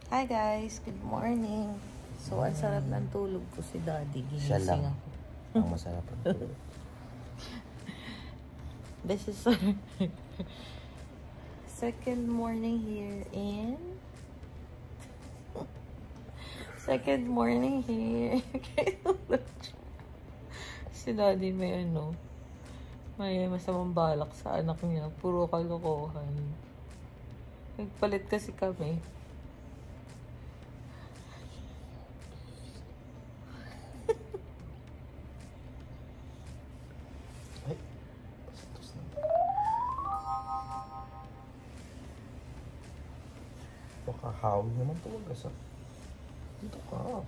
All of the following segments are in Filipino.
Hi guys, good morning. So, ang sarap ng tulog ko si Daddy. Siya Ginising lang. ako. Ang masarap ang tulog. This is our second morning here in... Second morning here. Si Daddy may may masamang balak sa anak niya. Puro kalokohan. Nagpalit kasi kami. Ay, pasitos na. Makahawi naman talaga sa... Dito ka.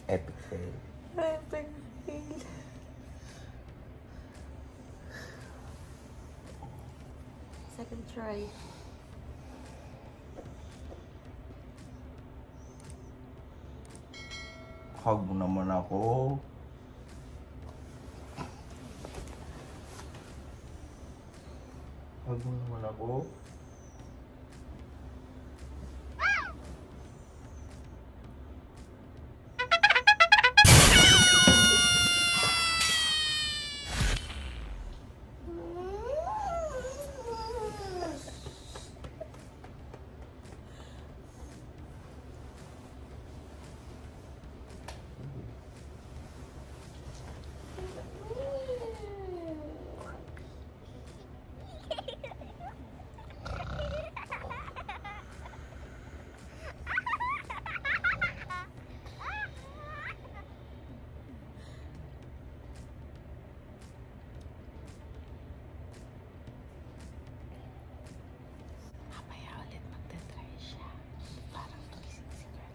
Epic fail. Epic fail. Second try. Hug mo naman ako. Hug mo naman ako. Mamaya ulit magta-try siya. Parang gising si Gwen.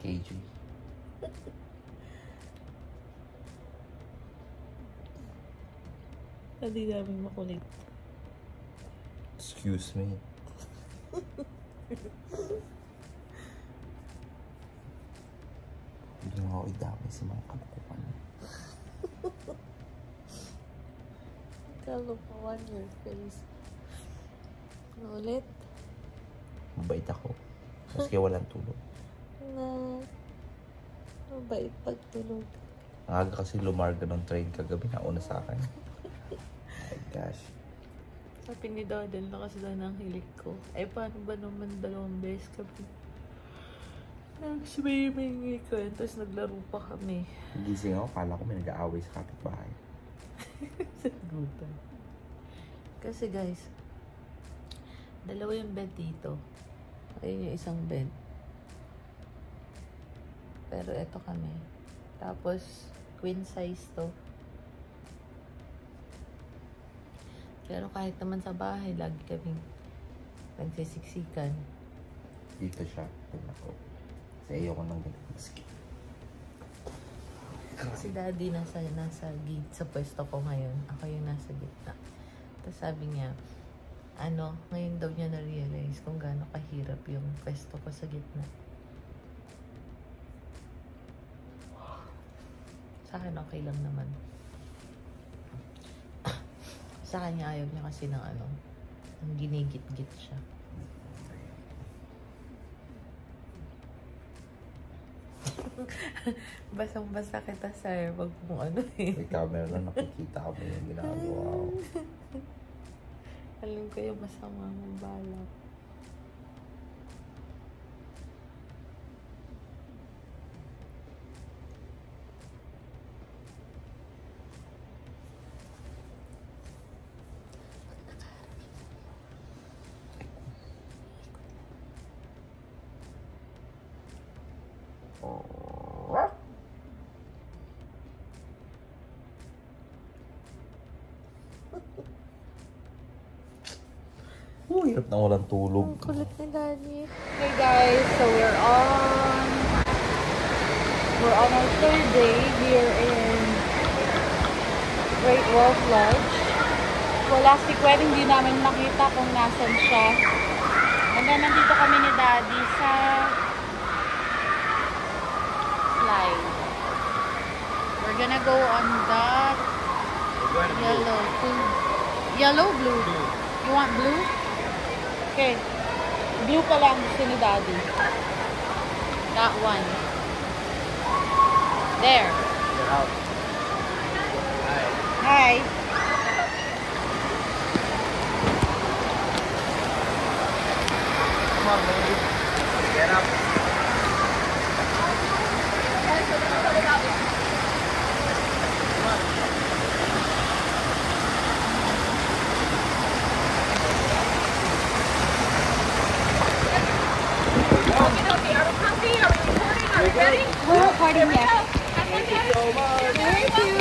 KJ. Hindi namin makulit. Excuse me. Hindi nga ako idamay sa mga kabukuhan. Kalokohan your face. Ulit? Mabait ako. Maski walang tulog. Na mabait pagtulog. Ang aga kasi lumarga ng train kagabi na una sa akin. My gosh. Sabi ni Dodel na kasi daw ng hilik ko. Eh, paano ba naman 2 beses kami? Nag-swimming ko. Tapos naglaro pa kami. Gising ako, kala ko may nag-aaway sa kapitbahay. Sagutan. Kasi guys, 2 yung bed dito. Ayun yung isang bed. Pero eto kami. Tapos, queen size to. Pero kahit naman sa bahay, lagi kaming nagsisiksikan. Dito siya. Ako. Kasi ayoko nang ganun. Maski. Si Daddy nasa gate sa pwesto ko ngayon. Ako yung nasa gitna. Tapos sabi niya, ngayon daw niya na-realize kung gaano kahirap yung pwesto ko sa gitna. Sa akin okay lang naman. Sa kanya ayaw niya kasi ng ng ginigit-git siya. Basang-basa kita, sir. Wag mong eh. May camera na nakikita ko yung ginagawa ko. Alam ko yung masama mong balak. Hirap na walang tulog. Kulit ni Daddy. Hey guys, so we're on our third day here in Great Wolf Lodge. So last week hindi namin nakita kung nasan siya. And then nandito kami ni Daddy sa slide. We're gonna go on that yellow, blue. You want blue? Okay. Blue pa lang gusto ni Daddy. That one. There. Get out. Hi. Come on, baby. Get up. We're recording yet. Thank you so much. Thank you.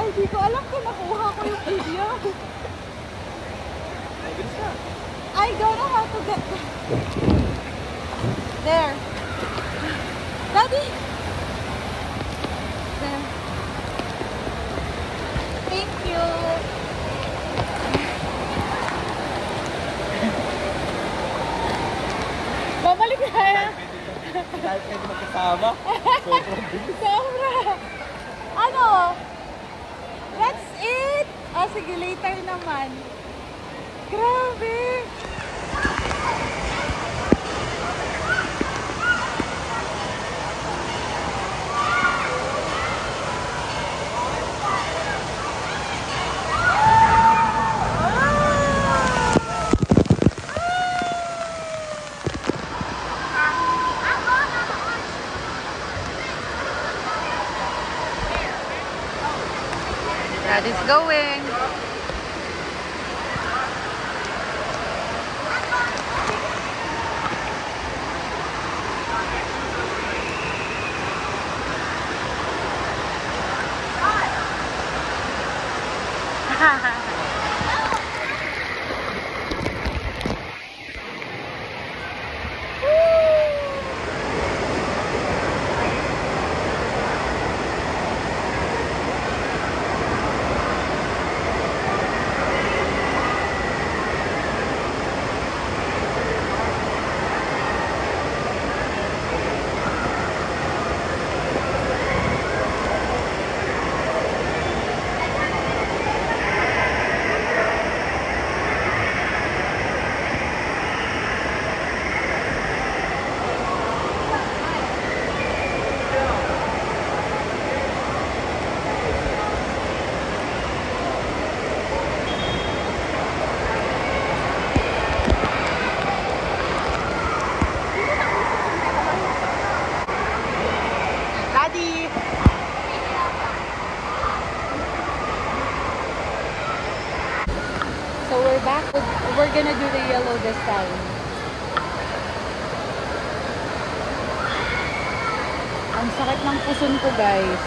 Hindi ko alam kung nakuha ko yung video. I don't know how to get there. Daddy! There. Thank you. Babalik na. Kahit kayo magkasama. Sobrang bilis. Sobra. Ano? That's it! Ah, sige, later naman. Grabe! Daddy's going. We're gonna do the yellow this time. Ang sakit ng puson ko, guys.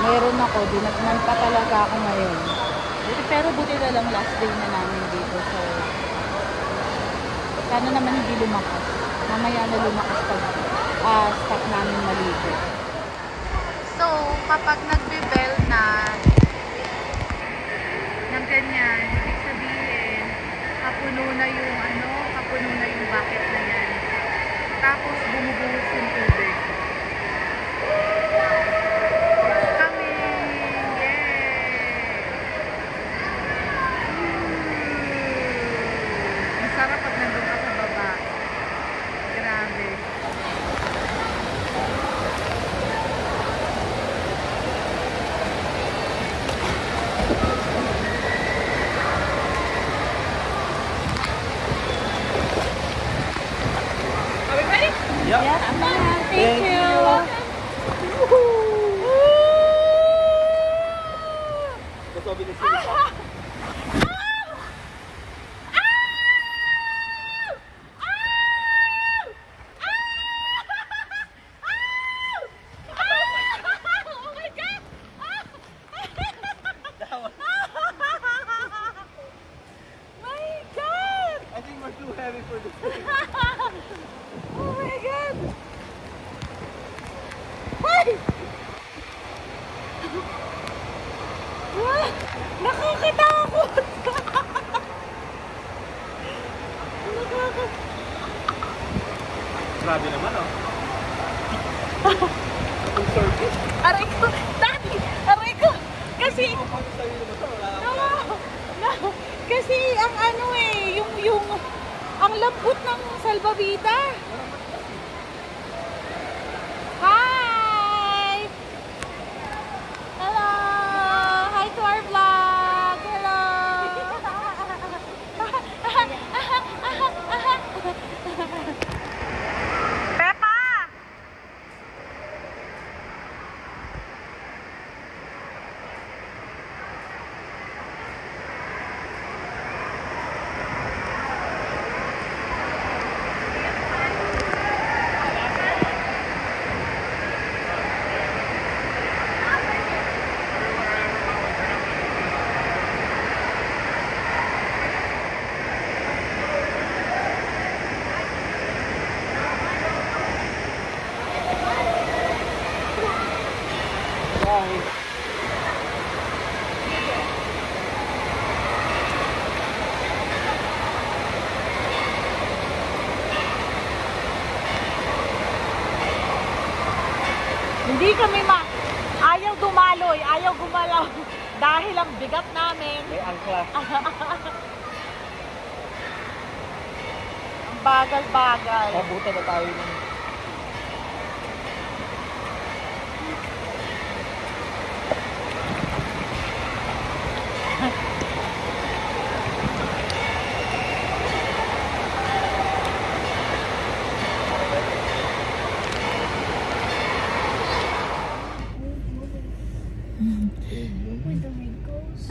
Meron ako, dinagman pa talaga ako ngayon. Pero buti na lang last day na namin dito. So, sana naman hindi lumakas. Mamaya na lumakas pag stop namin maligo. So, kapag nagbe-bell na ng ganyan, ibig sabihin, kapuno na yung bucket na yan. Tapos, bumubuhos yung tubig. Sarap pag nandun ka sa baba. Grabe. Nakakatakot! Grabe naman, oh. Ang circuit. Aray ko! Daddy! Aray ko! Kasi... No, kasi ang ano eh, yung ang lambot ng salbabida. Hi! Hello! Hi to our vlog! Hello! Peppa! Hindi kami ayaw dumaloy, ayaw gumalaw dahil ang bigat namin. May angkla. Ang bagal-bagal. Mabuta na tayo ng...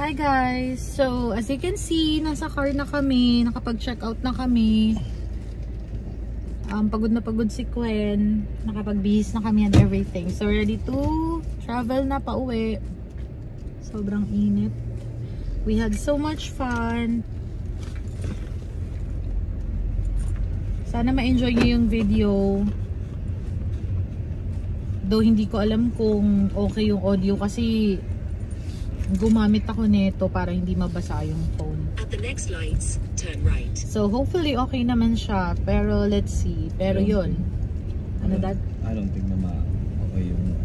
Hi guys! So, as you can see, nasa car na kami. Nakapag-check out na kami. Pagod na pagod si Gwen. Nakapag-bihis na kami and everything. So, ready to travel na pa uwi. Sobrang init. We had so much fun. Sana ma-enjoy nyo yung video. Though hindi ko alam kung okay yung audio kasi gumamit ako nito para hindi mabasa yung phone. At the next lights, turn right. So hopefully okay naman siya, pero let's see. Pero yun. Ano that? I don't think na okay yung...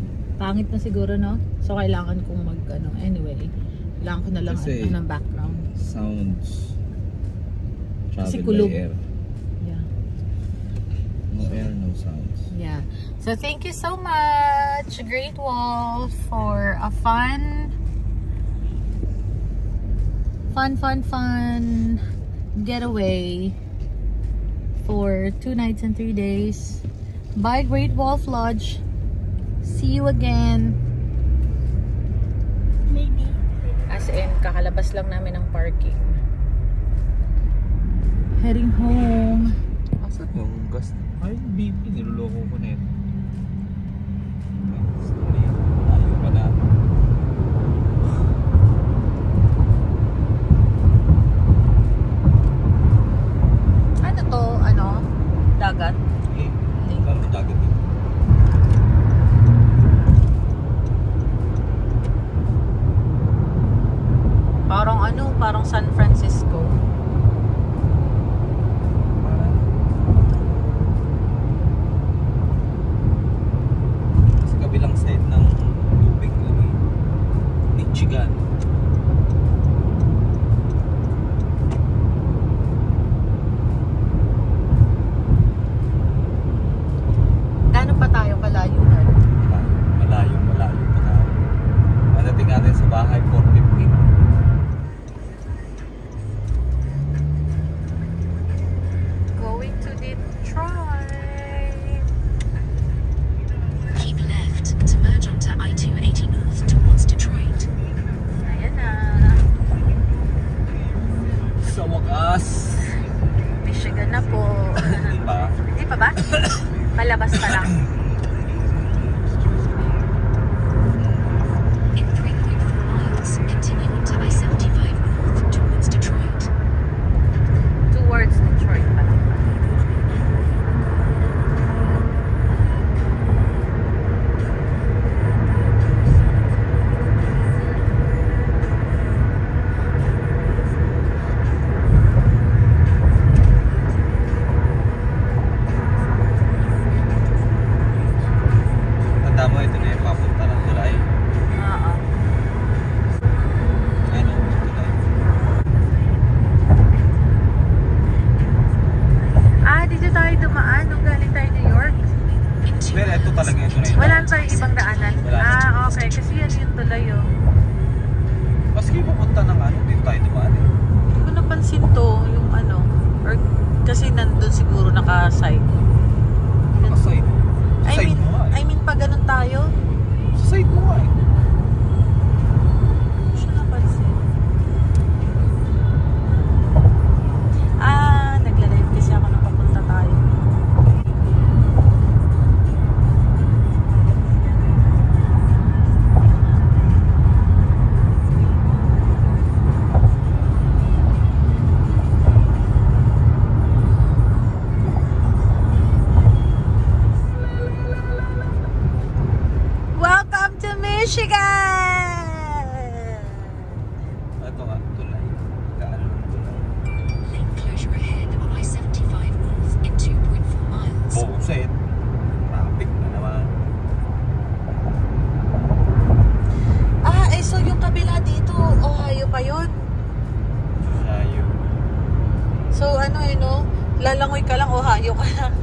Pangit na siguro, no? So kailangan kong anyway. Kailangan ko na lang ng background. Sounds Kasi travel kulog. by air. Yeah. No air, no sounds. Yeah. So thank you so much, Great Wall, for a fun getaway for 2 nights and 3 days. Bye, Great Wolf Lodge. See you again. Maybe. As in, kakalabas lang namin ng parking. Heading home. Asan yung gas? Ay, BP, niloloko ko na yun. Sorry, ayaw pa na. Ano to? Dagat? Eh, saan may dagat dito? Parang San Francisco. Sa kabilang side ng tubig lagi. Michigan. Gaano pa tayo kalayo na? Malayo pa tayo. Pagdating natin sa bahay, 4:15. Yes! Michigan na po. Di ba? Hindi pa ba? Palabas pa lang. In 3.4 miles, continue to I-75 north towards Detroit. Towards Detroit pa lang. Tanda mo, ito na yung papunta ng tulay. Oo. Ano, tulay. Dito tayo dumaan nung galing tayo New York. Pero ito talaga ito na yun. Wala na tayong ibang daanan. Wala na. Okay. Kasi yan yung tulay, oh. Maski pupunta ng ano, dito tayo dumaan eh. Hindi ko napansin to, yung ano. Or kasi nandun siguro naka-side. Sa side. Sa side mo nga eh. I mean, pag ganun tayo, Sa side mo nga eh. hindi siya napansin. Nagla-live kasi ako nung papunta tayo. Welcome to Michigan! Ito nga, tulay. Kaano ng tulay. Lane closure ahead on I-75 north in 2.4 miles. Buset. Traffic na naman. So yung kabila dito, Ohio pa yun. Sayo. So ano, lalangoy ka lang, Ohio ka lang.